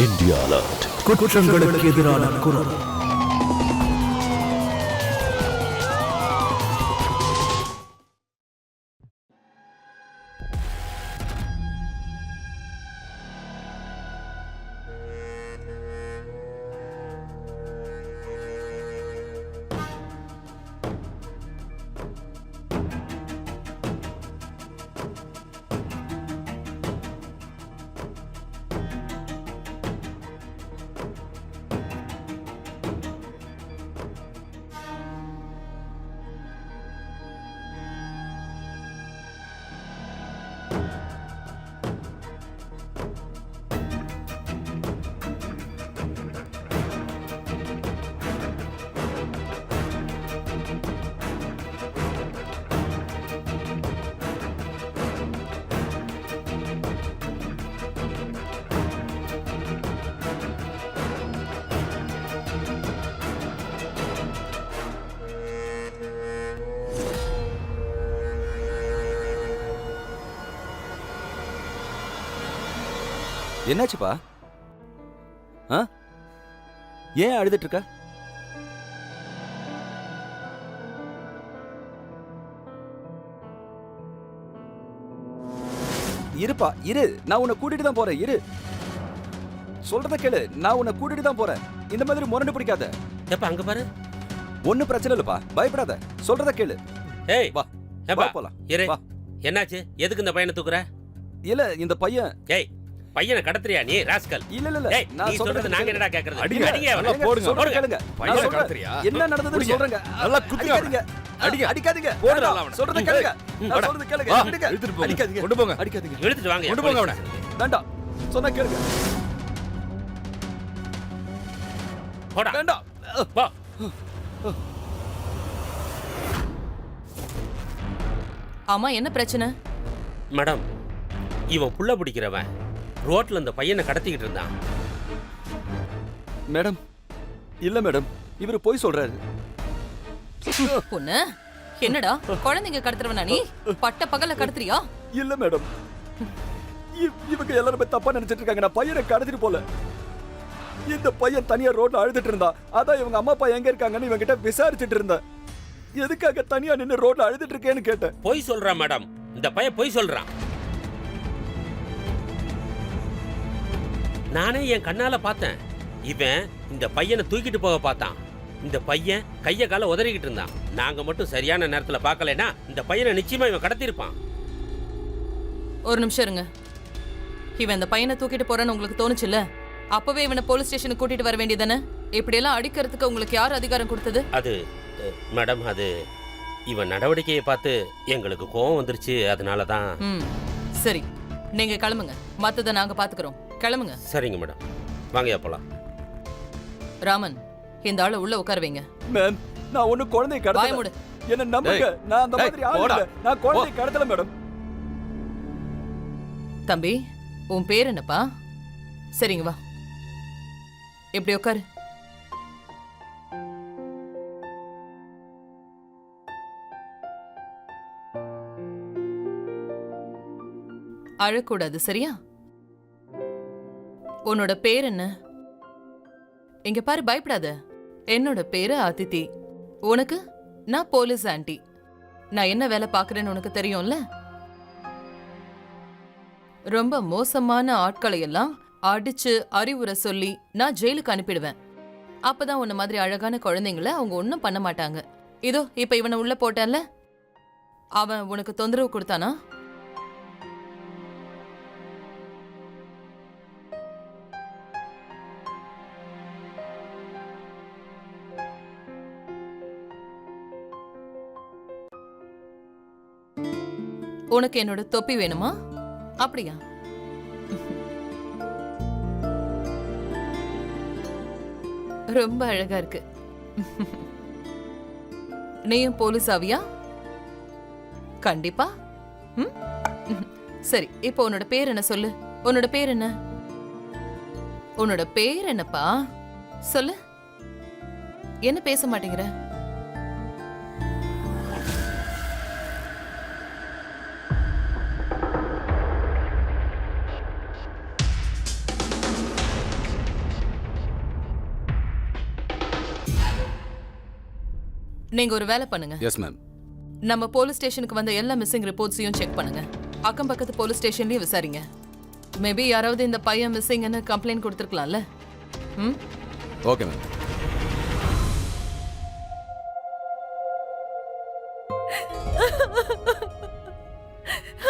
India alert. குற்றங்களுக்கு எதிரான குரல். என்னாச்சுப்பா? ஏன் அழுதுட்டு இருக்க? இருப்பா, இரு, நான் உன்னை கூட்டிட்டு தான் போறேன். இரு, சொல்றத கேளு, நான் உன்னை கூட்டிட்டு தான் போறேன். இந்த மாதிரி முரண்டு பிடிக்காத. ஏப்பா அங்க பாரு. ஒன்னும் பிரச்சனை இல்லப்பா, பயப்படாத, சொல்றத கேளு. ஏய் வா, ஏப்பா போலாம். இரு. வா. என்னாச்சு? எதுக்கு இந்த பையனை தூக்குற? இல்ல, இந்த பையன். ஏய், பையனை கடத்துறியா நீ ராஸ்கல்? இல்ல இல்ல இல்ல, ஏய், நீ சொல்றது நாங்க என்னடா கேக்குறது? அடிங்க, அடிங்க நல்லா அவனை. போடுங்க, போடுங்க. கேளுங்க. பையனை நான் கடத்துறியா? என்ன நடந்ததுன்னு சொல்றேங்க. நல்லா குத்துங்க. அடிக்காதீங்க, அடிங்க. அடிக்காதீங்க. போடுடா வேண்டாம், அவனை. சொல்றத கேளுங்க. நான் வாடா. சொல்றத கேளுங்க. வா, விடுங்க. இழுத்துட்டு போங்க. அடிக்காதீங்க, கொண்டு போங்க. அடிக்காதீங்க. இழுத்துட்டு வாங்க. கொண்டு போங்க அவனை. வேண்டாம், சொன்னா கேளுங்க. போடா. வேண்டாம். போ. ஆமா, என்ன பிரச்சனை? மேடம், இவன் புள்ள பிடிக்கிறவன் ரோட்ல இந்த பையனை கடத்திக்கிட்டு இருந்தான். மேடம், இல்ல மேடம், இவரு போய் சொல்றாரு. பொண்ணு, என்னடா குழந்தைங்க கடத்துறவனா நீ? பட்ட பகல கடத்துறியா? இல்ல மேடம், இவங்க எல்லாருமே தப்பா நினைச்சிட்டு இருக்காங்க. நான் பையனை கடத்திட்டு போல. இந்த பையன் தனியா ரோட்ல அழுதுட்டு இருந்தான். அதான் இவங்க அம்மா அப்பா எங்க இருக்காங்கன்னு இவங்க கிட்ட விசாரிச்சுட்டு இருந்தேன். எதுக்காக தனியா நின்னு ரோட்ல அழுதுட்டு இருக்கேன்னு கேட்டேன். பொய் சொல்றான் மேடம், இந்த பையன் பொய் சொல்றான். நானே என் கண்ணால பார்த்தேன். இவன் இந்த பையனை தூக்கிட்டு போக பார்த்தான். இந்த பையன் கைய கால உதறிக்கிட்டு இருந்தான். நாங்க மட்டும் சரியான நேரத்துல பார்க்கலனா இந்த பையனை நிச்சயமா இவன் கடத்திருப்பான். ஒரு நிமிஷம் இருங்க. இவன் இந்த பையனை தூக்கிட்டு போறான்னு உங்களுக்கு தோணுச்சுல்ல? அப்பவே இவனை போலீஸ் ஸ்டேஷனுக்கு கூட்டிட்டு வர வேண்டியதானே? இப்படி எல்லாம் அடிக்கிறதுக்கு உங்களுக்கு யார் அதிகாரம் கொடுத்தது? அது மேடம், அது இவன் நடவடிக்கையை பார்த்து எங்களுக்கு கோவம் வந்துருச்சு. அதனால தான். சரி, நீங்க கிளம்புங்க, மத்தத நாங்க பாத்துக்கிறோம். கிளம்புங்க. சரிங்க மேடம், வாங்கயா போலாம். ராமன், இந்த ஆளை உள்ள உட்கார வைங்க. மேம், நான் ஒண்ணு குழந்தையை வாய கடத்தல. மூடு. என்ன நம்புங்க, நான் அந்த மாதிரி ஆள் இல்ல. நான் குழந்தையை கடத்தல மேடம். தம்பி, உன் பேர் என்னப்பா? சரிங்க, வா, இப்படி உட்காரு. அழக்கூடாது, சரியா? உன்னோட பேர் என்ன? இங்க பாரு, பயப்படாத. என்னோட பேரு அதித்தி. உனக்கு? நான் போலீஸ் ஆண்டி. நான் என்ன வேலை பார்க்கறேன்னு உனக்கு தெரியும்ல? ரொம்ப மோசமான ஆட்களை எல்லாம் அடிச்சு அறிவுரை சொல்லி நான் ஜெயிலுக்கு அனுப்பிடுவேன். அப்பதான் உன்ன மாதிரி அழகான குழந்தைங்கள அவங்க ஒன்னும் பண்ண மாட்டாங்க. இதோ இப்ப இவனை உள்ள போட்டான்ல, அவன் உனக்கு தொந்தரவு கொடுத்தானா? உனக்கு என்னோட தொப்பி வேணுமா? அப்படியா? ரொம்ப அழகா இருக்கு. நீயும் போலீஸ் ஆவியா? கண்டிப்பா. சரி, இப்போ உன்னோட பேர் என்ன சொல்லு. உன்னோட பேர் என்ன? உன்னோட பேர் என்னப்பா? சொல்லு. என்ன பேச மாட்டேங்கிற? நீங்க ஒரு வேலை பண்ணுங்க. Yes ma'am. நம்ம போலீஸ் ஸ்டேஷனுக்கு வந்த எல்லா மிஸ்ஸிங் ரிப்போர்ட்ஸையும் செக் பண்ணுங்க. அக்கம் பக்கத்து போலீஸ் ஸ்டேஷன்லயும் விசாரிங்க. மேபி யாராவது இந்த பையன் மிஸ்ஸிங்னு கம்ப்ளைண்ட் கொடுத்துருக்கலாம்ல. ம், ஓகே மேம்.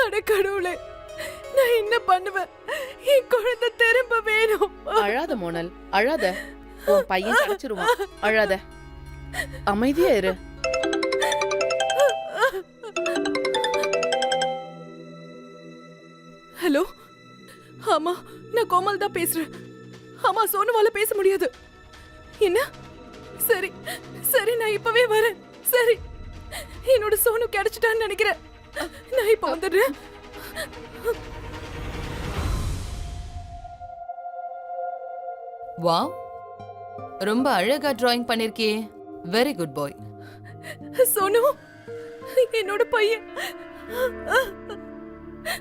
அட கடவுளே, நான் என்ன பண்ணுவேன்? என் குழந்தை திரும்ப வேணும். அழாத மோனல், அழாத. உன் பையன் கிடைச்சிருவான். அழாத, அமைதியா இரு. ஹலோ, ஆமா, நான் கோமல் தான் பேசுறேன். ஆமா, சோனுவால பேச முடியாது. என்ன? சரி சரி, நான் இப்பவே வரேன். சரி, என்னோட சோனு கிடைச்சிட்டான்னு நினைக்கிறேன். நான் இப்ப வந்துடுறேன். வாவ், ரொம்ப அழகா டிராயிங் பண்ணிருக்கியே. வெரி குட் பாய். சோனு, என்னோட பையன்.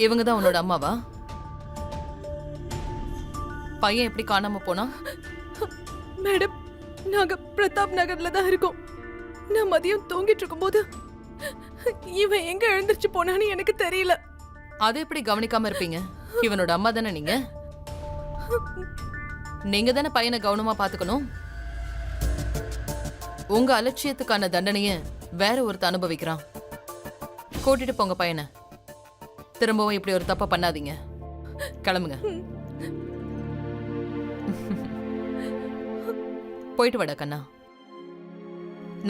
இவங்க தான் உன்னோட அம்மாவா? பையன் எப்படி காணாம போனா? மேடம், நாங்க பிரதாப் நகர்ல தான் இருக்கோம். நான் மதியம் தூங்கிட்டு இருக்கும்போது இவன் எங்க எழுந்திருச்சு போனான்னு எனக்கு தெரியல. அதை எப்படி கவனிக்காம இருப்பீங்க? இவனோட அம்மா தானே நீங்க. நீங்க தானே பையனை கவனமா பாத்துக்கணும். உங்க அலட்சியத்துக்கான தண்டனைய வேற ஒருத்த அனுபவிக்கிறான். கூட்டிட்டு போங்க பையனை. திரும்பவும் இப்படி ஒரு தப்பா பண்ணாதீங்க. கிளம்புங்க. போயிட்டு வாடா கண்ணா.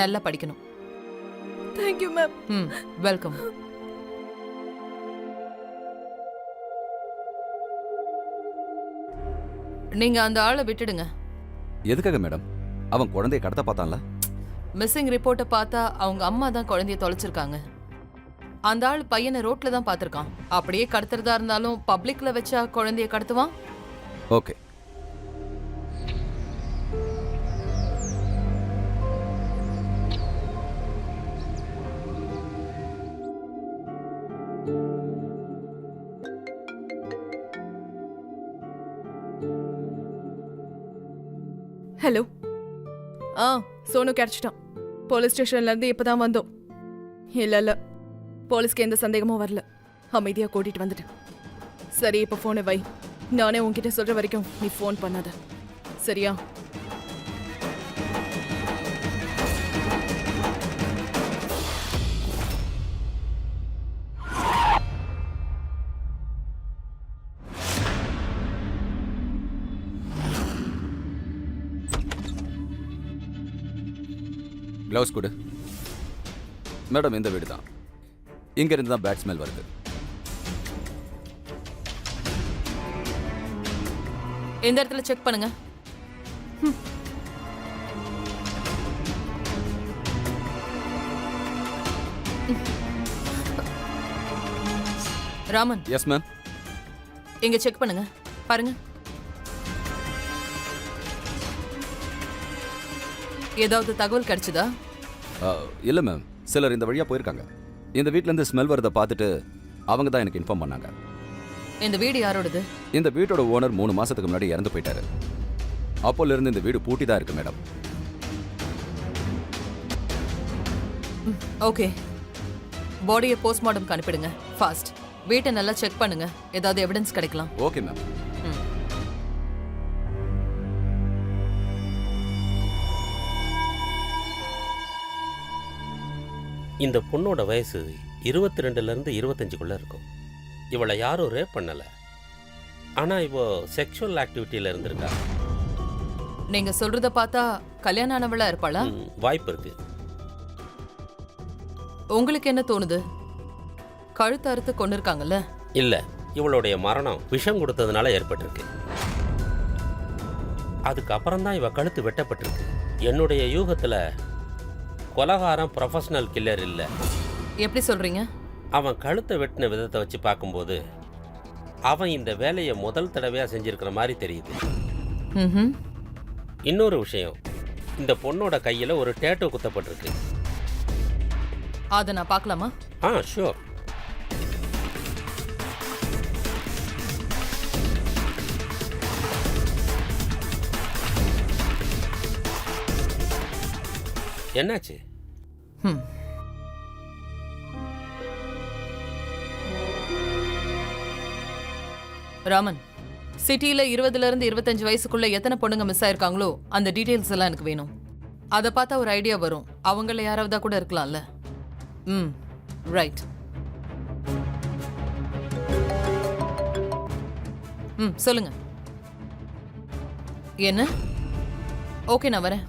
நல்லா படிக்கணும். Thank you ma'am. ம், வெல்கம். நீங்க அந்த ஆளை விட்டுடுங்க. எதுக்காக மேடம்? அவன் குழந்தைய கடத்த பார்த்தான்ல? மிஸ்ஸிங் ரிப்போர்ட்டை பார்த்தா அவங்க அம்மா தான் குழந்தைய தொலைச்சிருக்காங்க. அந்த ஆள் பையனை ரோட்ல தான் பார்த்திருக்கான். அப்படியே கடத்துறதா இருந்தாலும் பப்ளிக்ல வச்சா குழந்தைய கடத்துவான். ஓகே. ஹலோ. சோனு கிடைச்சிட்டான். போலீஸ் ஸ்டேஷன்ல இருந்து இப்பதான் வந்தோம். இல்ல போலீஸ்க்கு எந்த சந்தேகமும் வரல. அமைதியா கூட்டிட்டு வந்துட்டேன். சரி, இப்ப போனை வை. நானே உன்கிட்ட சொல்ற வரைக்கும் நீ ஃபோன் பண்ணாத, சரியா? க்ளவுஸ் கொடு. மேடம், இந்த வீடு தான். இங்க இருந்து தான் பேட் ஸ்மெல் வருது. இந்த இடத்துல செக் பண்ணுங்க. Raman, yes ma'am. இங்க செக் பண்ணுங்க. பாருங்க. ஏதாவது தகவல் கிடைச்சதா? இல்ல மேம். சிலர் இந்த வழியா போயிருக்காங்க. இந்த வீட்ல இருந்து ஸ்மெல் வரத பார்த்துட்டு அவங்க தான் எனக்கு இன்ஃபார்ம் பண்ணாங்க. இந்த வீடு யாரோடது? இந்த வீட்டோட ஓனர் 3 மாசத்துக்கு முன்னாடி இறந்து போயிட்டாரு. அப்போல இருந்து இந்த வீடு பூட்டி தான் இருக்கு மேடம். ஓகே, பாடியை போஸ்ட்மார்ட்டம்க்கு அனுப்பிடுங்க. ஃபாஸ்ட். வீட்டை நல்லா செக் பண்ணுங்க. ஏதாவது எவிடன்ஸ் கிடைக்கலாம். Okay ma'am. இந்த பொண்ணோட வயசு 22லேருந்து 25க்குள்ள இருக்கும். இவளை யாரும் ரேப் பண்ணல. ஆனா இவ செக்ஷுவல் ஆக்டிவிட்டியில இருந்திருக்கா. நீங்க சொல்றத பார்த்தா கல்யாணம் ஆனவளா இருப்பாளா? வாய்ப்பு இருக்கு. உங்களுக்கு என்ன தோணுது? கழுத்து அறுத்து கொண்டு இருக்காங்கல்ல? இல்ல, இவளுடைய மரணம் விஷம் கொடுத்ததுனால ஏற்பட்டிருக்கு. அதுக்கப்புறம் தான் இவ கழுத்து வெட்டப்பட்டிருக்கு. என்னுடைய யூகத்துல கொலகாரம் ப்ரொஃபஷனல் கில்லர் இல்ல. எப்படி சொல்றீங்க? அவன் கழுத்தை வெட்டின விதத்தை வச்சு பார்க்கும்போது அவன் இந்த வேலையை முதல் தடவையா செஞ்சிருக்கிற மாதிரி தெரியுது. இன்னொரு விஷயம், இந்த பொண்ணோட கையில ஒரு டேட்டோ குத்தப்பட்டிருக்கு. அதை நான் பார்க்கலாமா? ஷூர். என்னாச்சு? ம். ராமன், சிட்டில 20ல இருந்து 25 வயசுக்குள்ள எத்தனை பொண்ணுங்க மிஸ் ஆயிருக்காங்களோ அந்த டீடைல்ஸ் எல்லாம் எனக்கு வேணும். அதை பார்த்தா ஒரு ஐடியா வரும். அவங்கள யாராவதா கூட இருக்கலாம்ல. ம், ரைட். ம், சொல்லுங்க. என்ன? ஓகே, நான் வரேன்.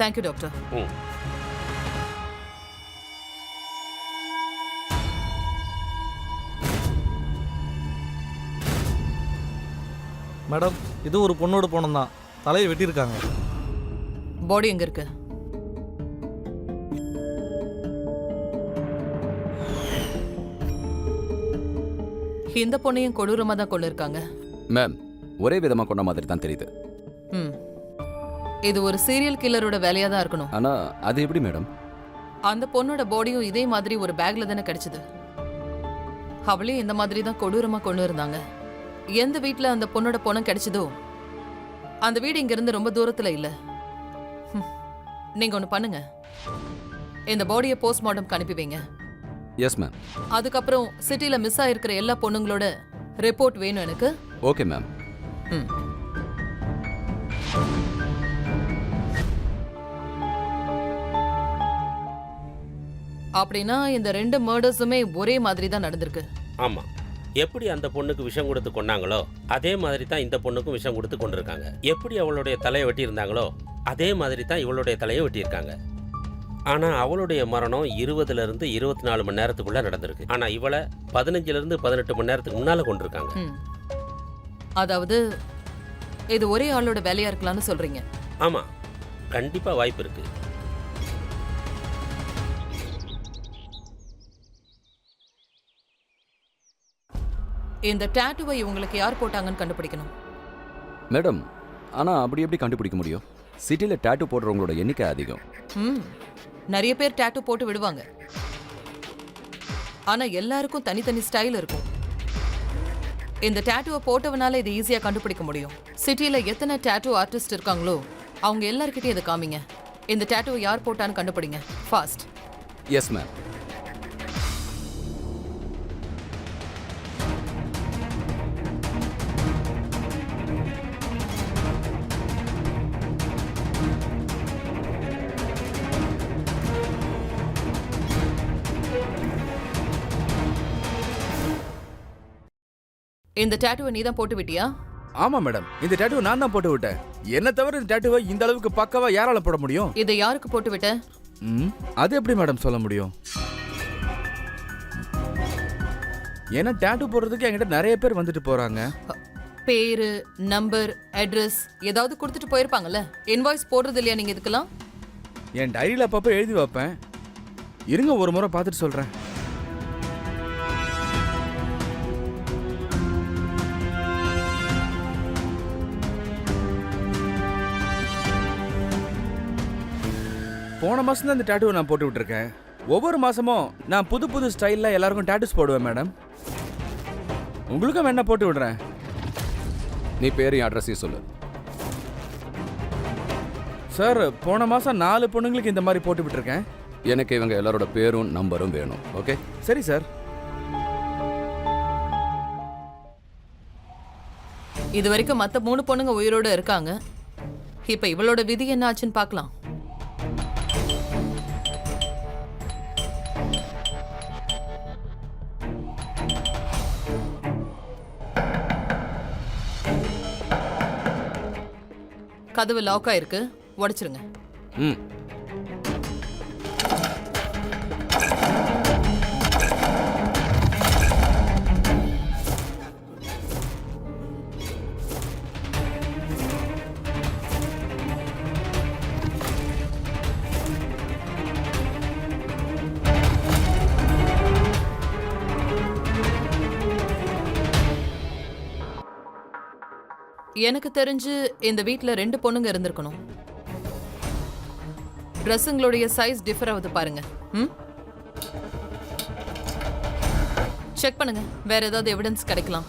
Thank you doctor. ம். மேடம், இது ஒரு பொண்ணோட பொண்ணு தான். தலையை வெட்டியிருக்காங்க. பாடி எங்க இருக்கு? இந்த பொண்ணையும் கொடூரமா தான் கொண்டு இருக்காங்க. மேம், ஒரே விதமாக கொண்ட மாதிரி தான் தெரியுது. ம், இது ஒரு சீரியல் கில்லரோட வேலையா தான் இருக்கணும். ஆனால் அது எப்படி மேடம்? அந்த பொண்ணோட பாடியும் இதே மாதிரி ஒரு பேக்ல தானே கிடைச்சது. அவளையும் இந்த மாதிரி தான் கொடூரமா கொண்டு இருந்தாங்க. எந்த வீட்ல அந்த பொண்ணோட பணம் கிடைச்சதோ அந்த வீடு இங்க இருந்து ரொம்ப தூரத்துல இல்ல. நீங்க ஒண்ணு பண்ணுங்க, இந்த பாடியை போஸ்ட்மார்ட்டம் அனுப்பி வைங்க. Yes ma'am. அதுக்கப்புறம் சிட்டில மிஸ் ஆயிருக்கிற எல்லா பொண்ணுங்களோட ரிப்போர்ட் வேணும் எனக்கு. Okay ma'am. ம். அப்படின்னா இந்த 2 மர்டர்ஸுமே ஒரே மாதிரி தான் நடந்திருக்கு. ஆமா, எப்படி அந்த பொண்ணுக்கு விஷம் கொடுத்து கொண்டாங்களோ அதே மாதிரி தான் இந்த பொண்ணுக்கும் விஷம் கொடுத்து கொண்டிருக்காங்க. எப்படி அவளுடைய தலையை வெட்டியிருந்தாங்களோ அதே மாதிரி தான் இவளுடைய தலையை வெட்டியிருக்காங்க. ஆனா அவளுடைய மரணம் 20ல இருந்து 24 மணி நேரத்துக்குள்ள நடந்திருக்கு. ஆனா இவளை 15ல இருந்து 18 மணி நேரத்துக்கு முன்னால கொண்டிருக்காங்க. ம். அதாவது இது ஒரே ஆளோட வேலையா இருக்கலாம்னு சொல்றீங்க? ஆமா, கண்டிப்பா வாய்ப்பு இருக்கு. இந்த டாட்டூவை உங்களுக்கு யார் போட்டாங்கன்னு கண்டுபிடிக்கணும். மேடம், ஆனால் அப்படி எப்படி கண்டுபிடிக்க முடியும்? சிட்டியில் டேட்டூ போடுறவங்களோட எண்ணிக்கை அதிகம். ம், நிறைய பேர் டாட்டூ போட்டு விடுவாங்க. ஆனா எல்லாருக்கும் தனித்தனி ஸ்டைல் இருக்கும். இந்த டாட்டூவை போட்டவனால இதை ஈஸியா கண்டுபிடிக்க முடியும். சிட்டில எத்தனை டாட்டூ ஆர்டிஸ்ட் இருக்காங்களோ அவங்க எல்லார்கிட்டயும் இதை காமிங்க. இந்த டாட்டூவை யார் போட்டான்னு கண்டுபிடிங்க, ஃபாஸ்ட். Yes ma'am. இந்த டாட்டூவை நீ தான் போட்டு விட்டியா? ஆமா மேடம், இந்த டேட்டுவை நான் தான் போட்டு விட்டேன். என்ன தவிர இந்த டேட்டுவை இந்த அளவுக்கு பக்காவா யாரால போட முடியும்? இதை யாருக்கு போட்டு விட்ட? அது எப்படி மேடம் சொல்ல முடியும்? ஏன்னா டேட்டு போடுறதுக்கு என்கிட்ட நிறைய பேர் வந்துட்டு போறாங்க. பேரு, நம்பர், அட்ரஸ் ஏதாவது கொடுத்துட்டு போயிருப்பாங்கல்ல. இன்வாய்ஸ் போடுறது இல்லையா நீங்க இதுக்கெல்லாம்? என் டைரியில அப்பப்போ எழுதி வைப்பேன். இருங்க, ஒரு முறை பார்த்துட்டு சொல்றேன். போன மாசம் தான் இந்த டாட்டூவை நான் போட்டு விட்டுருக்கேன். ஒவ்வொரு மாசமும் நான் புது புது ஸ்டைலில் எல்லாருக்கும் டாட்டூஸ் போடுவேன் மேடம். உங்களுக்கும் வேணா போட்டு விடுறேன். நீ பேரையும் அட்ரஸையும் சொல்லு. சார், போன மாசம் 4 பொண்ணுங்களுக்கு இந்த மாதிரி போட்டு விட்டுருக்கேன். எனக்கு இவங்க எல்லாரோட பேரும் நம்பரும் வேணும். ஓகே? சரி சார். இது வரைக்கும் மற்ற 3 பொண்ணுங்க உயிரோட இருக்காங்க. இப்ப இவளோட விதி என்ன ஆச்சுன்னு பார்க்கலாம். கதவு லாக் ஆயிருக்கு, உடைச்சிருங்க. ம். எனக்கு தெரிஞ்சு இந்த வீட்ல 2 பொண்ணுங்க இருந்திருக்கணும். ட்ரெஸ்ஸுங்களுடைய சைஸ் டிஃபர் ஆகுது பாருங்க. ம், செக் பண்ணுங்க, வேற ஏதாவது எவிடன்ஸ் கிடைக்கலாம்.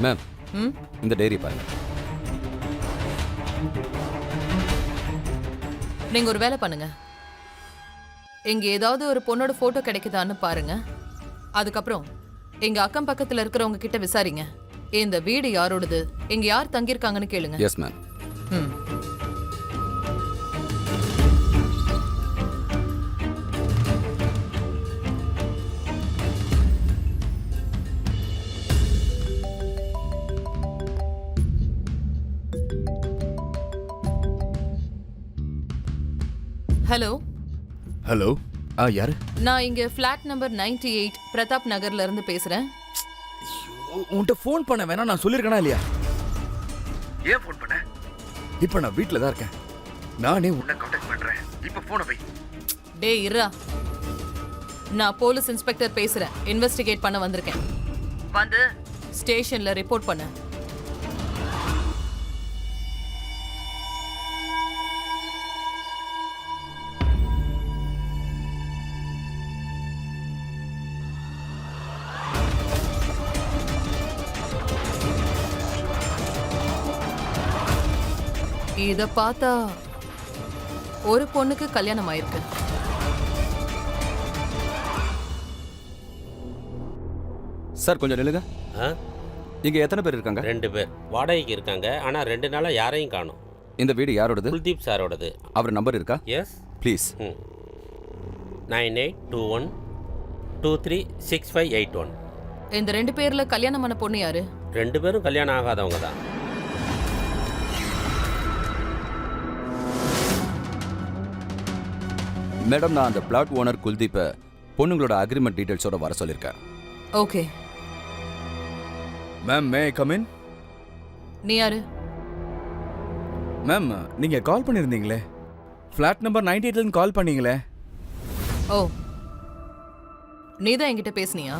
மேம், ம், இந்த டைரி பாருங்க. நீங்க ஒரு வேலை பண்ணுங்க, இங்க ஏதாவது ஒரு பொண்ணோட போட்டோ கிடைக்குதான்னு பாருங்க. அதுக்கப்புறம் எங்க அக்கம் பக்கத்துல இருக்கிறவங்க கிட்ட விசாரிங்க. இந்த வீடு யாரோடது, இங்க யார் தங்கியிருக்காங்கன்னு கேளுங்க. Yes ma'am. ம். Hello, hello. யாரு? நான் இங்க ஃபிளாட் நம்பர் 98 பிரதாப் நகர்ல இருந்து பேசுறேன். உன்கிட்ட ஃபோன் பண்ண வேணா நான் சொல்லியிருக்கேனா இல்லையா? ஏன் ஃபோன் பண்ண? இப்போ நான் வீட்டில் தான் இருக்கேன். நானே உன்னை கான்டாக்ட் பண்றேன். இப்போ ஃபோனை வை. டேய் இருடா, நான் போலீஸ் இன்ஸ்பெக்டர் பேசுறேன். இன்வெஸ்டிகேட் பண்ண வந்திருக்கேன். வந்து ஸ்டேஷன்ல ரிப்போர்ட் பண்ண. இத பார்த்தா ஒரு பொண்ணுக்கு கல்யாணம் ஆயிருக்கு. சார் கொஞ்சம் நில்லுங்க. ஆ? இங்க எத்தனை பேர் இருக்காங்க? 2 பேர் வாடகைக்கு இருக்காங்க. ஆனால் 2 நாளாக யாரையும் காணும். இந்த வீடு யாரோடது? குல்தீப் சாரோடது. அவர் நம்பர் இருக்கா? எஸ். ப்ளீஸ். 9821236581. இந்த 2 பேர்ல கல்யாணமான பொண்ணு யாரு? 2 பேரும் கல்யாணம் ஆகாதவங்க தான். மேடம், நான் அந்த பிளாட் ஓனர் குல்தீப்பை பொண்ணுங்களோட அக்ரிமெண்ட் டீடைல்ஸோட வர சொல்லியிருக்கேன். Okay. Ma'am, may come in? நீ யாரு? மேம், நீங்க கால் பண்ணியிருந்தீங்களே, ஃப்ளாட் நம்பர் 98லேருந்து கால் பண்ணீங்களே. ஓ, நீதான் என்கிட்ட பேசுனியா?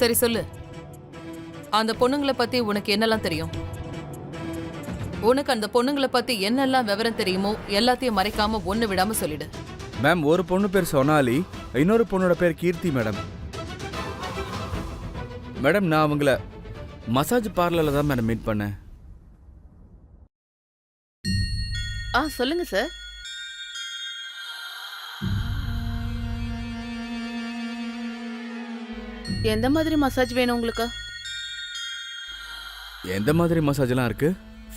சரி சொல்லு, அந்த பொண்ணுங்களை பத்தி உனக்கு என்னெல்லாம் தெரியும்? உனக்கு அந்த பொண்ணுங்களை பத்தி என்னெல்லாம் விவரம் தெரியுமோ எல்லாத்தையும் மறைக்காம ஒண்ணு விடாம சொல்லிடு. மேம், ஒரு பொண்ணு பேர் சோனாலி, இன்னொரு பொண்ணோட பேர் கீர்த்தி மேடம். மேடம், நான் அவங்கள மசாஜ் பார்லரில் தான் மேடம் மீட் பண்ணேன். சொல்லுங்க சார். எந்த மாதிரி மசாஜ் வேணும் உங்களுக்கு? எந்த மாதிரி மசாஜ்லாம் இருக்கு?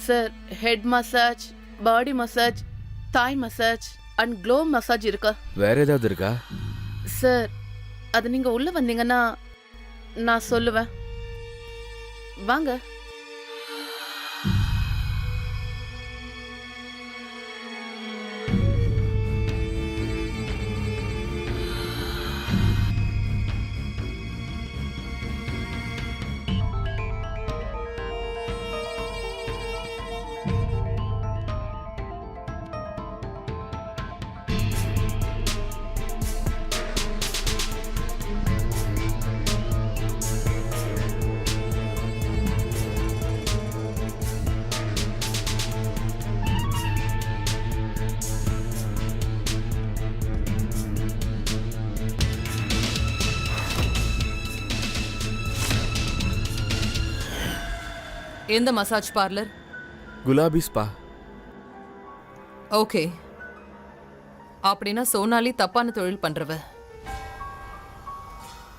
Sir, head massage, body massage, Thai massage and glow massage இருக்கா? வேற ஏதாவது இருக்கா? சார், அது நீங்க உள்ள வந்தீங்கன்னா நான் சொல்லுவேன். வாங்க. எந்த massage parlour? Gulabi spa. Okay. அப்படின்னா சோனாலி தப்பான தொழில் பண்றவ.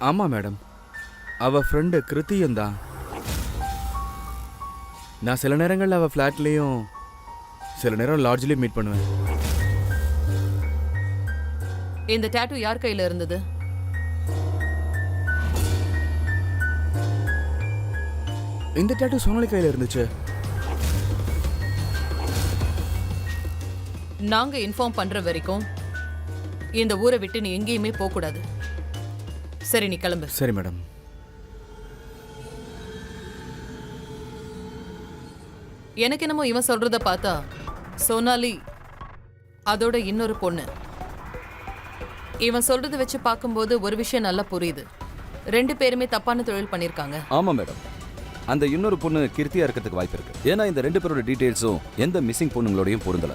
ஆமா மேடம், அவ ஃப்ரெண்டு கிருத்தியும் தான். நான் சில நேரங்களில் அவ ஃப்ளாட்லேயும் சில நேரம் லாட்ஜ்லேயும் மீட் பண்ணுவேன். இந்த டாட்டூ யார் கையில இருந்தது? இந்த டாட்டூ சோனாலி கையில் இருந்துச்சு. நாங்க இன்ஃபார்ம் பண்ற வரைக்கும் இந்த ஊரை விட்டு நீ எங்கேயுமே போக கூடாது. சரி, நீ கிளம்பு. சரி மேடம். எனக்கு என்னமோ இவன் சொல்றத பார்த்தா சோனாலி அதோட இன்னொரு பொண்ணு. இவன் சொல்றத வச்சு பார்க்கும்போது ஒரு விஷயம் நல்லா புரியுது. 2 பேருமே தப்பான தொழில் பண்ணிருக்காங்க. ஆமா மேடம், அந்த இன்னொரு பொண்ணு கீர்த்தியா இருக்கிறதுக்கு வாய்ப்பு இருக்கு. ஏன்னா இந்த 2 பேரோட டீடைல்ஸும் எந்த மிஸ்ஸிங் பொண்ணுங்களோடையும் பொருந்தல.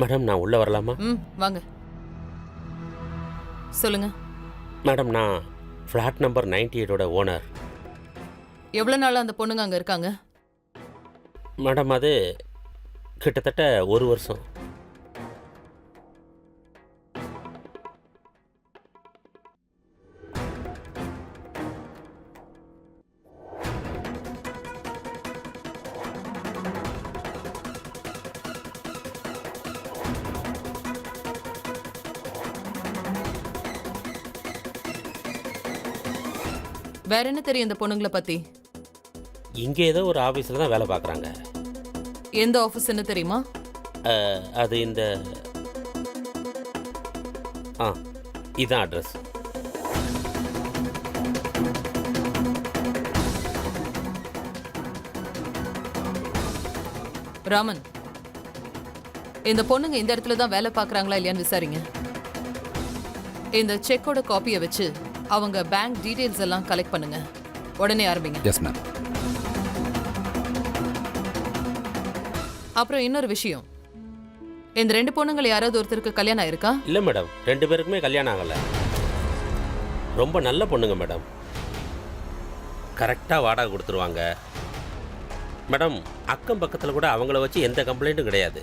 மேடம், நான் உள்ள வரலாமா? வாங்க. சொல்லுங்க. மேடம், நான் ஃப்ளாட் நம்பர் 98ஓட ஓனர் எவ்வளவு நாளா அந்த பொண்ணுங்க அங்க இருக்காங்க? மேடம் அது கிட்டத்தட்ட 1 வருஷம். வேற என்ன தெரியும் இந்த பொண்ணுங்களை பத்தி? இங்கே ஏதோ ஒரு ஆஃபீஸில் தான் வேலை பார்க்குறாங்க. எந்த ஆஃபீஸ்ன்னு தெரியுமா? அது இந்த இதான் அட்ரஸ். ராமன், இந்த பொண்ணுங்க இந்த இடத்துல தான் வேலை பார்க்கறாங்களா இல்லையான்னு விசாரிங்க. இந்த செக்கோட காப்பியை வச்சு அவங்க பேங்க் டீடைல்ஸ் எல்லாம் கலெக்ட் பண்ணுங்க. உடனே ஆரம்பிங்க. Yes ma'am. அப்புறம் இன்னொரு விஷயம், இந்த 2 பொண்ணுங்களை யாராவது ஒருத்தருக்கு கல்யாணம் ஆயிருக்கா? இல்லை மேடம், 2 பேருக்குமே கல்யாணம் ஆகலை. ரொம்ப நல்ல பொண்ணுங்க மேடம். கரெக்டாக வாடகை கொடுத்துருவாங்க மேடம். அக்கம் பக்கத்தில் கூட அவங்கள வச்சு எந்த கம்ப்ளைண்ட்டும் கிடையாது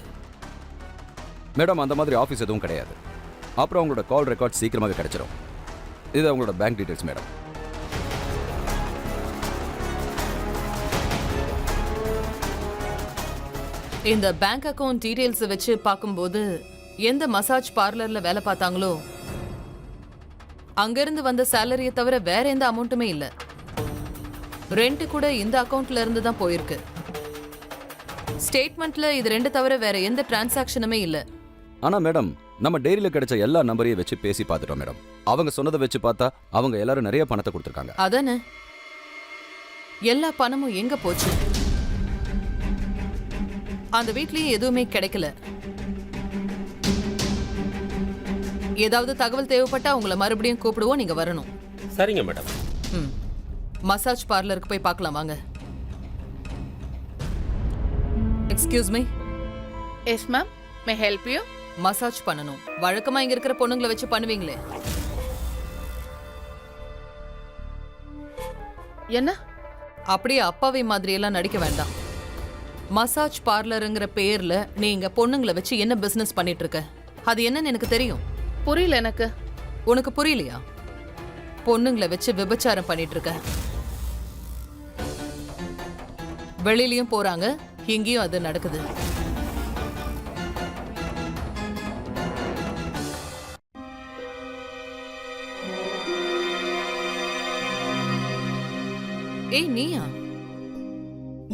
மேடம். அந்த மாதிரி ஆஃபீஸ் எதுவும் கிடையாது. அப்புறம் அவங்களோட கால் ரெக்கார்ட் சீக்கிரமாக கிடைச்சிடும். இது அவங்களோட பேங்க் டீடைல்ஸ் மேடம். இந்த பேங்க் அக்கவுண்ட் டீடைல்ஸ் வச்சு பார்க்கும்போது எந்த மசாஜ் பார்லர்ல வேலை பார்த்தாங்களோ அங்கிருந்து வந்த சேலரியை தவிர வேற எந்த அமௌண்ட்டுமே இல்ல. ரெண்ட் கூட இந்த அக்கவுண்ட்ல இருந்து தான் போயிருக்கு. ஸ்டேட்மெண்ட்ல இது 2 தவிர வேற எந்த டிரான்சாக்ஷனுமே இல்ல. ஆனா மேடம், நம்ம டெய்ரியில கிடைச்ச எல்லா நம்பரையும் வச்சு பேசி பார்த்துட்டோம் மேடம். அவங்க சொன்னதை வச்சு பார்த்தா அவங்க எல்லாரும் நிறைய பணத்தை கொடுத்துருக்காங்க. அதானே, எல்லா பணமும் எங்க போச்சு? அந்த வீட்லயும் எதுவுமே கிடைக்கல. ஏதாவது தகவல் தேவைப்பட்டா உங்களை மறுபடியும் கூப்பிடுவோம், நீங்க வரணும். சரிங்க மேடம். மசாஜ் பார்லருக்கு போய் பார்க்கலாம் வாங்க. Excuse me. Yes ma'am, may help you? Massage பண்ணணும். வழக்கமா இங்க இருக்கிற பொண்ணுங்களை வச்சு பண்ணுவீங்களே. என்ன? அப்படியே அப்பாவை மாதிரி எல்லாம் நடிக்க வேண்டாம். மசாஜ் பார்லருங்கிற பேர்ல நீங்க பொண்ணுங்களை வச்சு என்ன பிசினஸ் பண்ணிட்டு இருக்க? அது என்னன்னு எனக்கு தெரியும். புரியல எனக்கு. உனக்கு புரியலையா? பொண்ணுங்களை வச்சு விபச்சாரம் பண்ணிட்டு இருக்க. வெளியிலயும் போறாங்க, இங்கேயும் அது நடக்குது. ஏய் நீயா?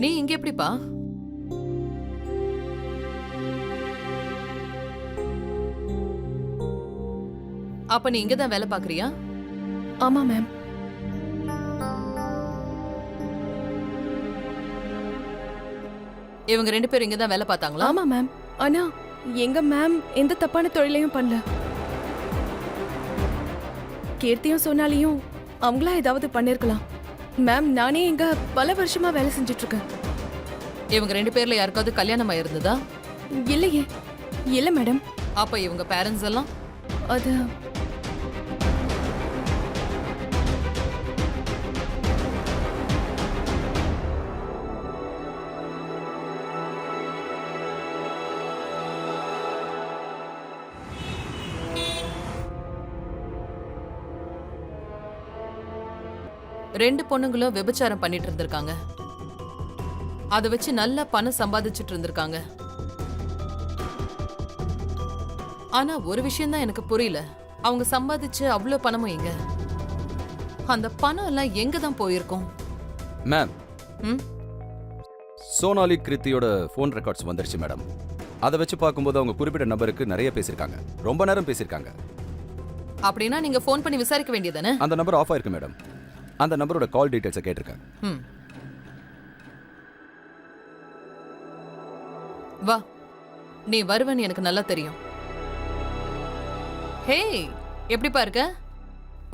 நீ இங்க எப்படிப்பா? அப்ப நீ இங்கதான் வேலை பாக்குறியா? ஆமா மேம். இவங்க 2 பேரும் இங்கதான் வேலை பார்த்தாங்களா? ஆமா மேம். ஆனா எங்க மேம் எந்த தப்பான தொழிலையும் பண்ணல. கீர்த்தியும் சொன்னாலையும் அவங்களா ஏதாவது பண்ணிருக்கலாம். மேம், நானே இங்க பல வருஷமா வேலை செஞ்சுட்டு இருக்கேன். இவங்க 2 பேர்ல யாருக்காவது கல்யாணம் ஆயிருந்ததா? இல்லையே. இல்ல மேடம். அப்ப இவங்க பேரண்ட்ஸ் எல்லாம்? அது ரெண்டு பொண்ணுங்களும் விபச்சாரம் பண்ணிட்டு இருந்திருக்காங்க. அதை வச்சு நல்ல பணம் சம்பாதிச்சுட்டு இருந்திருக்காங்க. ஆனா ஒரு விஷயம் தான் எனக்கு புரியல. அவங்க சம்பாதிச்சு அவ்வளவு பணமும் எங்க? அந்த பணம் எல்லாம் எங்க தான் போயிருக்கும்? மேம், சோனாலி கிருத்தியோட ஃபோன் ரெக்கார்ட்ஸ் வந்துருச்சு மேடம். அதை வச்சு பார்க்கும்போது அவங்க குறிப்பிட்ட நபருக்கு நிறைய பேசியிருக்காங்க. ரொம்ப நேரம் பேசியிருக்காங்க. அப்படின்னா நீங்க ஃபோன் பண்ணி விசாரிக்க வேண்டியதானே? அந்த நம்பர் ஆஃப் ஆயிருக்கு மேடம். அந்த நம்பரோட கால் டீடைல்ஸை கேட்டிருக்கேன். வா, நீ வருவன்னு எனக்கு நல்லா தெரியும். ஹே, எப்படி பாருக்க?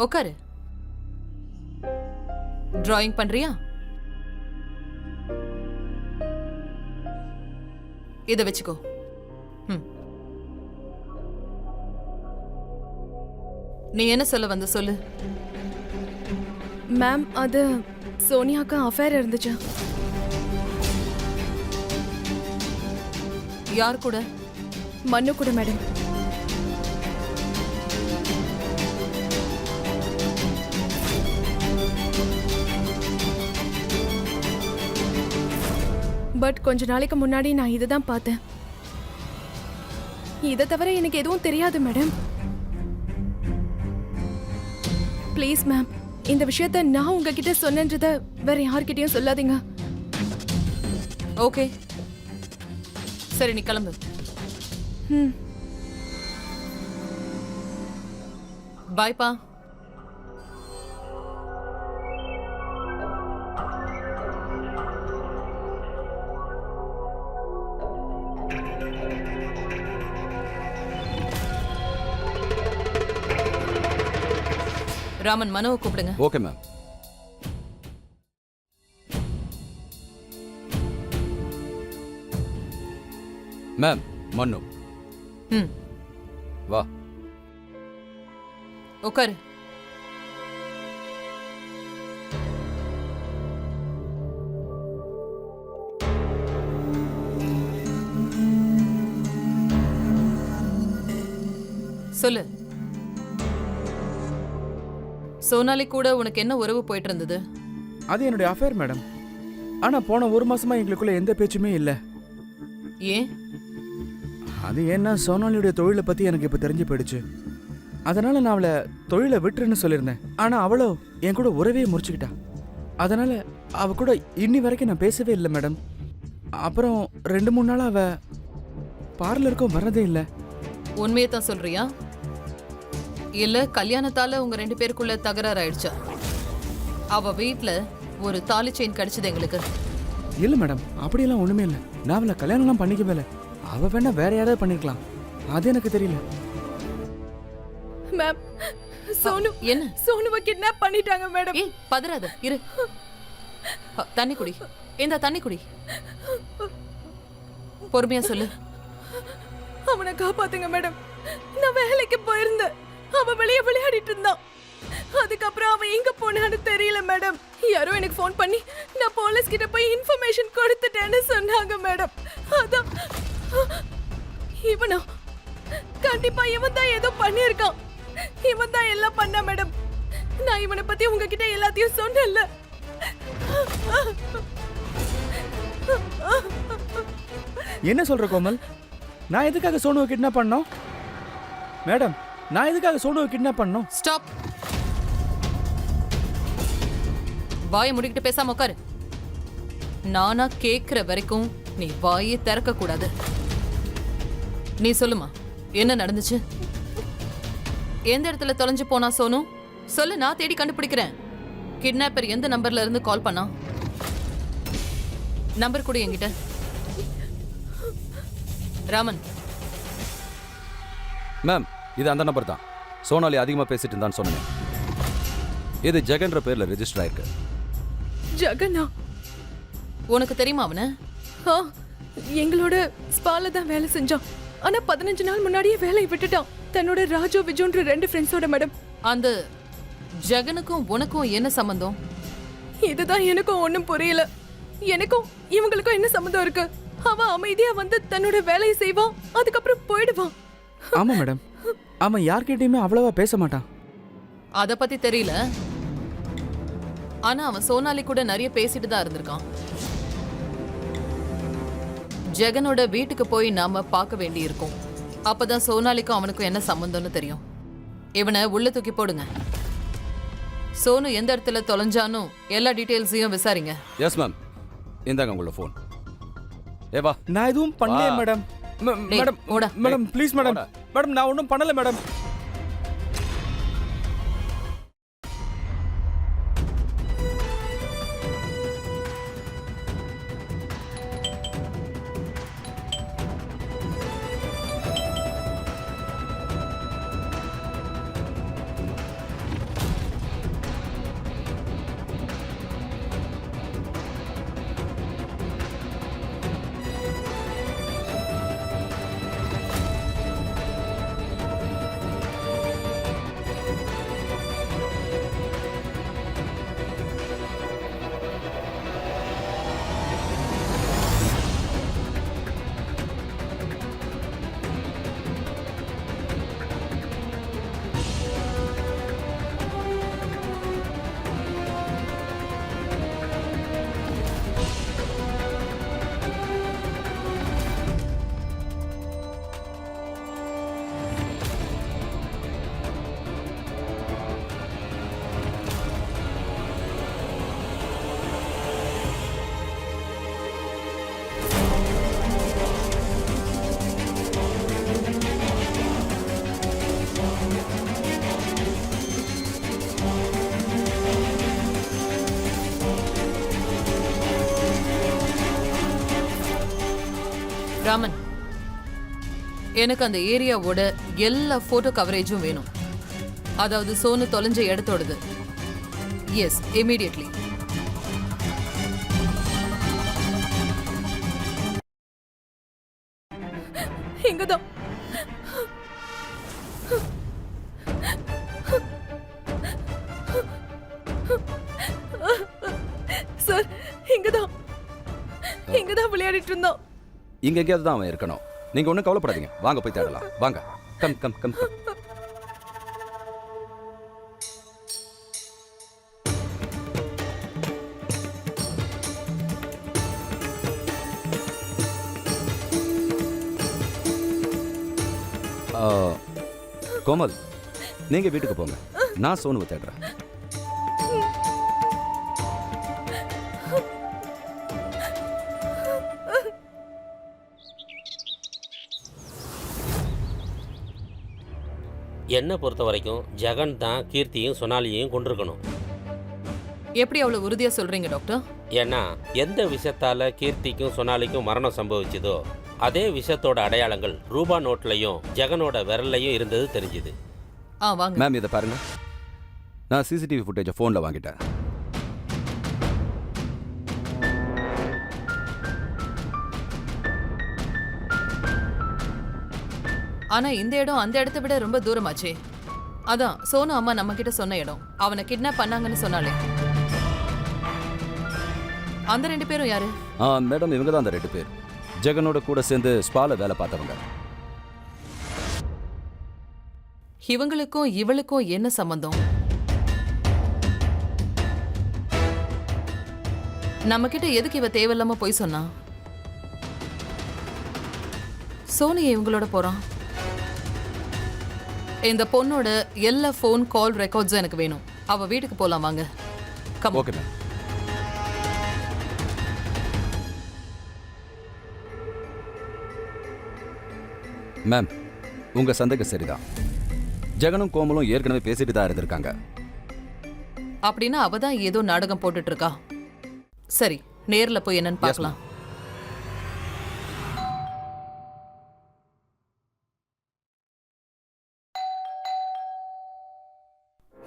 உட்காரு. டிராயிங் பண்றியா? இத வச்சுக்கோ. நீ என்ன சொல்ல வந்த சொல்லு. மேம், அது சோனியாக்கு அஃபேர் இருந்துச்சு. யார் கூட? மன்னு கூட மேடம். பட் கொஞ்ச நாளைக்கு முன்னாடி நான் இதை தான் பார்த்தேன். இதை தவிர எனக்கு எதுவும் தெரியாது மேடம். ப்ளீஸ் மேம், இந்த விஷயத்த நான் உங்ககிட்ட சொன்னன்றத வேற யார்கிட்டயும் சொல்லாதீங்க. ஓகே, சரி நீ கிளம்பு. ம். பாய்ப்பா. ராமன், மனோவை கூப்பிடுங்க. Okay ma'am. மேம், மன்னு ம், வா. உட்காரு. சொல்லு. சோனாலி கூட உனக்கு என்ன உறவு போயிட்டு இருந்தது? அது என்னுடைய அஃபேர் மேடம். ஆனா போன ஒரு மாசமா எங்களுக்குள்ள எந்த பேச்சுமே இல்ல. ஏன்? அது ஏன்னா சோனாலியுடைய தொழிலை பத்தி எனக்கு இப்ப தெரிஞ்சு போயிடுச்சு. அதனால நான் அவளை தொழிலை விட்டுருன்னு சொல்லியிருந்தேன். ஆனா அவளோ என் கூட உறவே முறிச்சுக்கிட்டா. அதனால அவ கூட இன்னி வரைக்கும் நான் பேசவே இல்லை மேடம். அப்புறம் 2-3 நாளா அவ பார்லருக்கும் வர்றதே இல்லை. உண்மையை தான் சொல்றியா? இல்ல கல்யாணத்தால உங்க 2 பேருக்குள்ள தகராறு ஆயிடுச்சா? அவ வீட்ல ஒரு தாலி செயின் கிடைச்சது எங்களுக்கு. இல்ல மேடம், அப்படியெல்லாம் ஒண்ணுமே இல்லை. நான் அவளை கல்யாணம்லாம் பண்ணிக்கவே இல்லை. அவ வேணா வேற யாராவது பண்ணிருக்கலாம், அது எனக்கு தெரியல. மேம், சோனு என்ன? சோனுவை கிட்னாப் பண்ணிட்டாங்க மேடம். ஏய், பதறாத, இரு. தண்ணி குடி. இந்த தண்ணி குடி. பொறுமையா சொல்லு. அவனை காப்பாத்துங்க மேடம். நான் வேலைக்கு போயிருந்தேன். அவன் வெளியே விளையாடிட்டு இருந்தான். அதுக்கப்புறம் அவன் எங்க போனான்னு தெரியல மேடம். யாரோ எனக்கு ஃபோன் பண்ணி நான் போலீஸ் கிட்ட போய் இன்ஃபர்மேஷன் கொடுத்துட்டேன்னு சொன்னாங்க மேடம். அதான் இவனா? கண்டிப்பா இவன் தான் ஏதோ பண்ணியிருக்கான். இவன் தான் எல்லாம் பண்ணா மேடம். நான் இவனை பத்தி உங்ககிட்ட எல்லாத்தையும் சொன்னேன்ல. என்ன சொல்ற கோமல்? நான் எதுக்காக சோனுவை கிட்னாப் பண்ணோம் மேடம்? நான் எதுக்காக சோனுவை கிட்னாப் பண்ணோம்? ஸ்டாப். வாயை முடிக்கிட்டு பேசாம உட்காரு. நானா கேக்குற வரைக்கும் நீ வாயை திறக்க கூடாது. நீ சொல்லுமா, என்ன நடந்துச்சு? எந்த இடத்துல தொலைஞ்சு போனா சோனு? சொல்லு, நான் தேடி கண்டுபிடிக்கிறேன். கிட்னாப்பர் எந்த நம்பர்ல இருந்து கால் பண்ணா? நம்பர் கொடு என்கிட்ட. ராமன். மேம், இது அந்த நம்பர் தான். சோனாலி அதிகமாக பேசிட்டு இருந்தான்னு சொன்னேன். இது ஜெகன்ற பேர்ல ரெஜிஸ்டர் ஆயிருக்கு. ஜெகனா? உனக்கு தெரியுமா அவனை? எங்களோட ஸ்பால தான் வேலை செஞ்சான். ஆனா 15 நாள் முன்னாடியே வேலையை விட்டுட்டான். தன்னோட ராஜு விஜோன்ற 2 ஃப்ரெண்ட்ஸோட மேடம். அந்த ஜெகனுக்கும் உனக்கும் என்ன சம்பந்தம்? இதுதான் எனக்கும் ஒண்ணும் புரியல. எனக்கும் இவங்களுக்கும் என்ன சம்பந்தம் இருக்கு? அவன் அமைதியா வந்து தன்னோட வேலையை செய்வான், அதுக்கப்புறம் போயிடுவான். ஆமா மேடம், அவன் யார்கிட்டயுமே அவ்வளவா பேச மாட்டான். அத பத்தி தெரியல. ஆனா அவன் சோனாலி கூட நிறைய பேசிட்டு தான் இருந்திருக்கான். ஜெகனோட வீட்டுக்கு போய் நாம பார்க்க வேண்டி இருக்கும். அப்பதான் சோனாலிக்கும் அவனுக்கும் என்ன சம்பந்தம்னு தெரியும். இவனை உள்ள தூக்கி போடுங்க. சோனு எந்த இடத்துல தொலைஞ்சானோ எல்லா டீடைல்ஸையும் விசாரிங்க. எஸ் மேம், இந்தாங்க உங்களோட ஃபோன். ஏவா, நான் எதுவும் பண்ணல மேடம். மேடம் ஓடா. Madam please madam. மேடம் நான் ஒன்றும் பண்ணல மேடம். எனக்கு அந்த ஏரியாவோட எல்லா போட்டோ கவரேஜும் வேணும். அதாவது சோனு தொலைஞ்ச இடத்தோடது. Yes, immediately. இங்கதான். சார், இங்கதான் விளையாடிட்டு இருந்தோம். இங்க எங்கேயாவது தான் அவன் இருக்கணும். நீங்க ஒன்றும் கவலைப்படாதீங்க, வாங்க போய் தேடலாம். வாங்க, come come come come. Komal, நீங்க வீட்டுக்கு போங்க, நான் சோனுவை தேடுறேன். என்னை பொறுத்த வரைக்கும் ஜெகன் தான் கீர்த்தியும் சொனாலியையும் கொண்டிருக்கணும். எப்படி அவ்வளவு உறுதியா சொல்றீங்க டாக்டர்? ஏன்னா எந்த விஷயத்தால கீர்த்திக்கும் சொனாலிக்கும் மரணம் சம்பவிச்சதோ அதே விஷயத்தோட அடையாளங்கள் ரூபா நோட்லையும் ஜெகனோட விரல்லையும் இருந்தது தெரிஞ்சுது. வாங்க மேம், இதை பாருங்க. நான் சிசிடிவி ஃபுட்டேஜை ஃபோனில் வாங்கிட்டேன். ஆனா இந்த இடம் அந்த இடத்தை விட ரொம்ப தூரமாச்சே. அதான் சோனு அம்மா நம்ம கிட்ட சொன்ன இடம். அவனை கிட்னாப் பண்ணாங்கன்னு சொன்னாலே. அந்த 2 பேரும் யாரு? மேடம், இவங்க தான் அந்த 2 பேர். ஜெகனோட கூட சேர்ந்து ஸ்பால வேலை பார்த்தவங்க. இவங்களுக்கும் இவளுக்கும் என்ன சம்பந்தம்? நம்ம கிட்ட எதுக்கு இவ தேவையில்லாம போய் சொன்னா? சோனி இவங்களோட போறான். இந்த பொண்ணோட எல்லா ஃபோன் கால் ரெக்கார்ட்ஸும் எனக்கு வேணும். அவ வீட்டுக்கு போலாம், வாங்க. கம். Okay ma'am. மேம், உங்க சந்தேகம் சரிதான். ஜெகனும் கோமலும் ஏற்கனவே பேசிட்டு தான் இருந்திருக்காங்க. அப்படின்னா அவ தான் ஏதோ நாடகம் போட்டுட்டு இருக்கா. சரி, நேர்ல போய் என்னன்னு பார்க்கலாம்.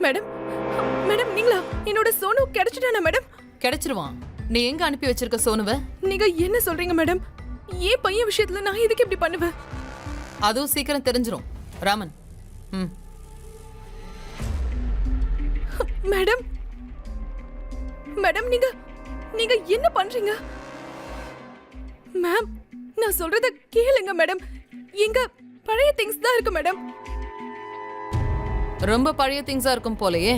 மேடம், மேடம் நீங்களா? என்னோட சோனு கிடைச்சிட்டானா மேடம்? கிடைச்சிருவான். நீ எங்க அனுப்பி வச்சிருக்க சோனுவ? நீங்க என்ன சொல்றீங்க மேடம்? ஏன் பையன் விஷயத்துல நான் எதுக்கு இப்படி பண்ணுவேன்? அதுவும் சீக்கிரம் தெரிஞ்சிரும். ராமன். மேடம், மேடம் நீங்க என்ன பண்றீங்க? மேம், நான் சொல்றத கேளுங்க மேடம். எங்க பழைய திங்ஸ் தான் இருக்கு மேடம். ரொம்ப பழைய திங்ஸா இருக்கும் போலயே.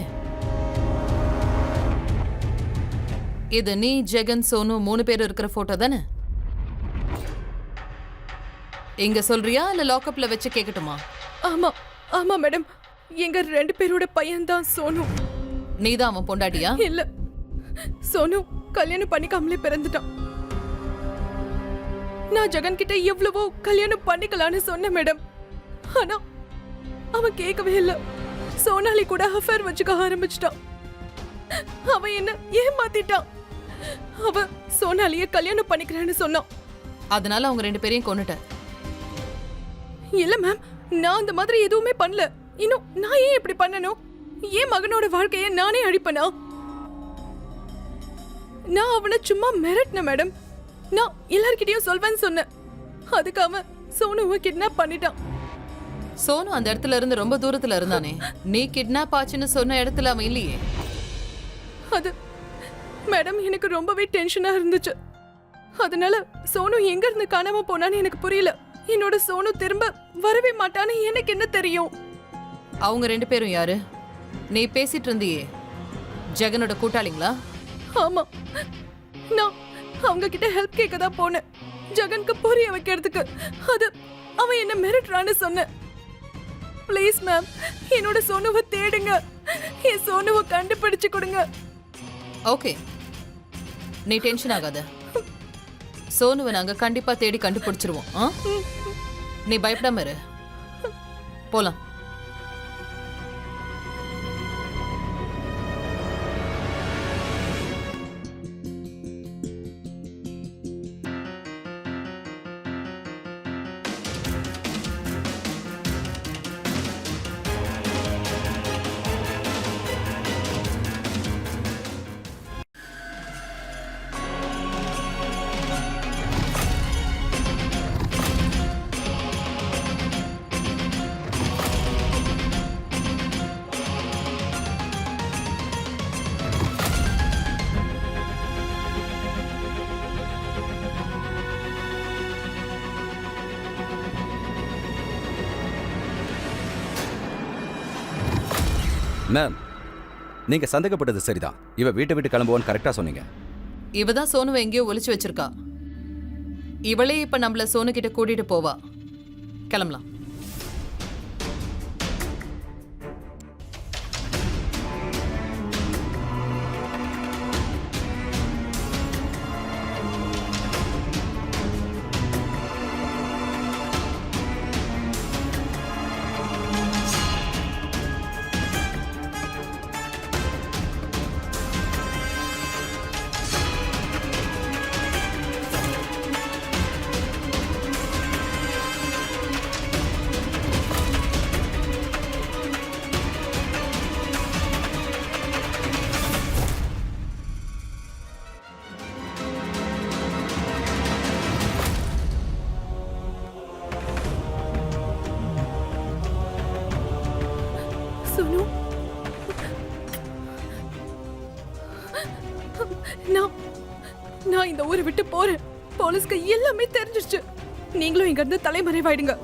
இது நீ, ஜெகன், சோனு 3 பேர் இருக்கிற போட்டோ தானே? இங்க சொல்றியா இல்ல லாக்அப்ல வச்சு கேக்கட்டுமா? ஆமா ஆமா மேடம், எங்க 2 பேரோட பையன் தான் சோனு. நீதான் அவன் பொண்டாட்டியா? இல்ல, சோனு கல்யாணம் பண்ணிக்காமலே பிறந்துட்டான். நான் ஜெகன் கிட்ட எவ்வளவோ கல்யாணம் பண்ணிக்கலான்னு சொன்னேன் மேடம். ஆனா அவன் கேட்கவே இல்ல. சோனாலி கூட அஃபேர் வச்சுக்க ஆரம்பிச்சிட்டான். அவன் என்ன ஏமாத்திட்டான். அவ சோனாலிய கல்யாணம் பண்ணிக்கிறேன்னு சொன்னான். அதனால அவங்க 2 பேரையும் கொன்னுட்டேன். இல்ல மேம், நான் அந்த மாதிரி எதுவுமே பண்ணல. இன்னும் நான் ஏன் இப்படி பண்ணணும்? ஏன் மகனோட வாழ்க்கையை நானே அழிப்பனா? நான் அவனை சும்மா மிரட்டின மேடம். நான் எல்லார்கிட்டயும் சொல்வேன்னு சொன்னேன். அதுக்கு அவன் சோனுவை கிட்னாப் பண்ணிட்டான். சோனு அந்த இடத்துல இருந்து ரொம்ப தூரத்துல இருந்தானே. நீ கிட்னாப் ஆச்சுன்னு சொன்ன இடத்துல அவன் இல்லையே. அது மேடம் எனக்கு ரொம்பவே டென்ஷனா இருந்துச்சு. அதனால சோனு எங்க இருந்து காணாம போனான்னு எனக்கு புரியல. என்னோட சோனு திரும்ப வரவே மாட்டான்னு எனக்கு என்ன தெரியும்? அவங்க 2 பேரும் யாரு? நீ பேசிட்டு இருந்தியே, ஜெகனோட கூட்டாளிங்களா? ஆமா, நான் அவங்க கிட்ட ஹெல்ப் கேட்க தான் போனேன், ஜெகனுக்கு புரிய வைக்கிறதுக்கு. அது அவன் என்ன மிரட்டுறான்னு சொன்னேன். ப்ளீஸ் மேம், என்னோட சோனுவை தேடுங்க. என் சோனுவை கண்டுபிடிச்சு கொடுங்க. ஓகே, நீ டென்ஷன் ஆகாத. சோனுவை நாங்க கண்டிப்பா தேடி கண்டுபிடிச்சிருவோம். நீ பயப்படாம இரு. போலாம். மேம், நீங்க சந்தேகப்பட்டது சரிதான். இவ வீட்டை விட்டு கிளம்புவான்னு கரெக்டா சொன்னீங்க. இவ தான் சோனுவை எங்கேயோ ஒளிச்சு வச்சிருக்கா. இவளே இப்ப நம்மள சோனு கிட்ட கூட்டிட்டு போவா. கிளம்பலாம். சோனு, நான் இந்த ஊரை விட்டு போறேன். போலீஸ்க்கு எல்லாமே தெரிஞ்சிருச்சு. நீங்களும் இங்க இருந்து தலைமறைவாயிடுங்க.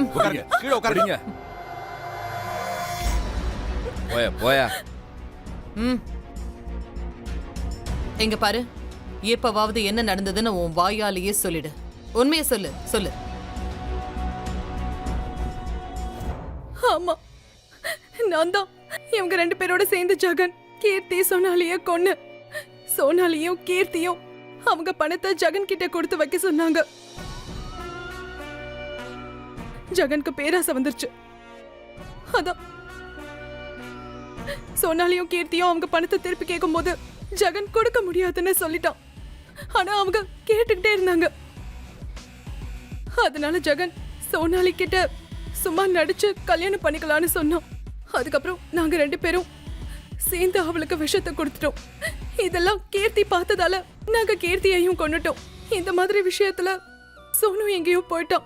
உட்காருங்க, கீழே உட்காருங்க. போயா போயா. எங்க பாரு, எப்பவாவது என்ன நடந்ததுன்னு உன் வாயாலேயே சொல்லிடு. உண்மையை சொல்லு. சொல்லு. ஆமா, நான் தான் இவங்க 2 பேரோட சேர்ந்து ஜகன், கீர்த்தி, சோனாலிய கொன்னு. சோனாலியும் கீர்த்தியும் அவங்க பணத்தை ஜகன் கிட்ட கொடுத்து வைக்க சொன்னாங்க. ஜகனுக்கு பேராசை வந்துருச்சு. அதான் சோனாலியும் கீர்த்தியும் அவங்க பணத்தை திருப்பி கேட்கும் போது ஜகன் கொடுக்க முடியாதுன்னு சொல்லிட்டான். ஆனா அவங்க கேட்டுக்கிட்டே இருந்தாங்க. அதனால ஜகன் சோனாலி கிட்ட சும்மா நடிச்சு கல்யாணம் பண்ணிக்கலாம்னு சொன்னோம். அதுக்கப்புறம் நாங்க 2 பேரும் சேர்ந்து அவளுக்கு விஷத்தை கொடுத்துட்டோம். இதெல்லாம் கீர்த்தி பார்த்ததால நாங்க கீர்த்தியையும் கொன்னுட்டோம். இந்த மாதிரி விஷயத்துல சோனு எங்கேயோ போயிட்டான்.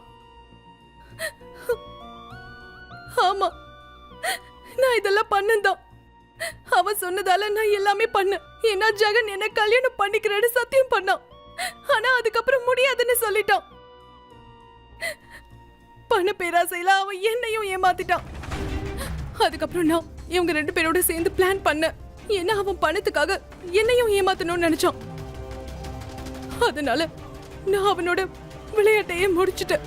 ஆமா, நான் இதெல்லாம் பண்ணதான். அவ சொன்னதால நான் எல்லாமே பண்ணேன். ஏன்னா ஜகன் என்ன கல்யாணம் பண்ணிக்கிறேன்னு சத்தியம் பண்ணான். ஆனா அதுக்கப்புறம் முடியாதுன்னு சொல்லிட்டான். பண பேராசையில அவன் என்னையும் ஏமாத்திட்டான். அதுக்கப்புறம் நான் இவங்க 2 பேரோட சேர்ந்து பிளான் பண்ணேன். ஏன்னா அவன் பணத்துக்காக என்னையும் ஏமாத்தணும்னு நினைச்சான். அதனால நான் அவனோட விளையாட்டையே முடிச்சிட்டேன்.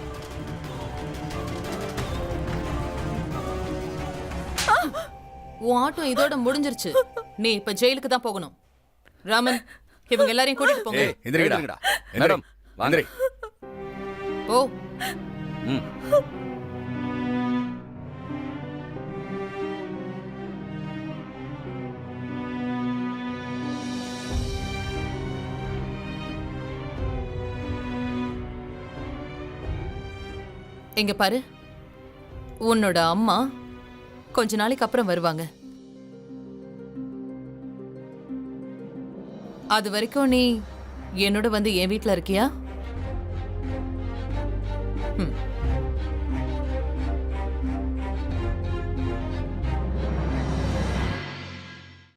உன் ஆட்டம் இதோட முடிஞ்சிருச்சு. நீ இப்ப ஜெயிலுக்கு தான் போகணும். ராமன், இவங்க எல்லாரையும் கூட்டிட்டு போங்க. ஏய், எந்திரிங்கடா. மேடம், வாங்க. ஓ, ம். இங்க பாரு, உன்னோட அம்மா கொஞ்ச நாளைக்கு அப்புறம் வருவாங்க. அது வரைக்கும் நீ என்னோட வந்து என் வீட்ல இருக்கியா? ம்.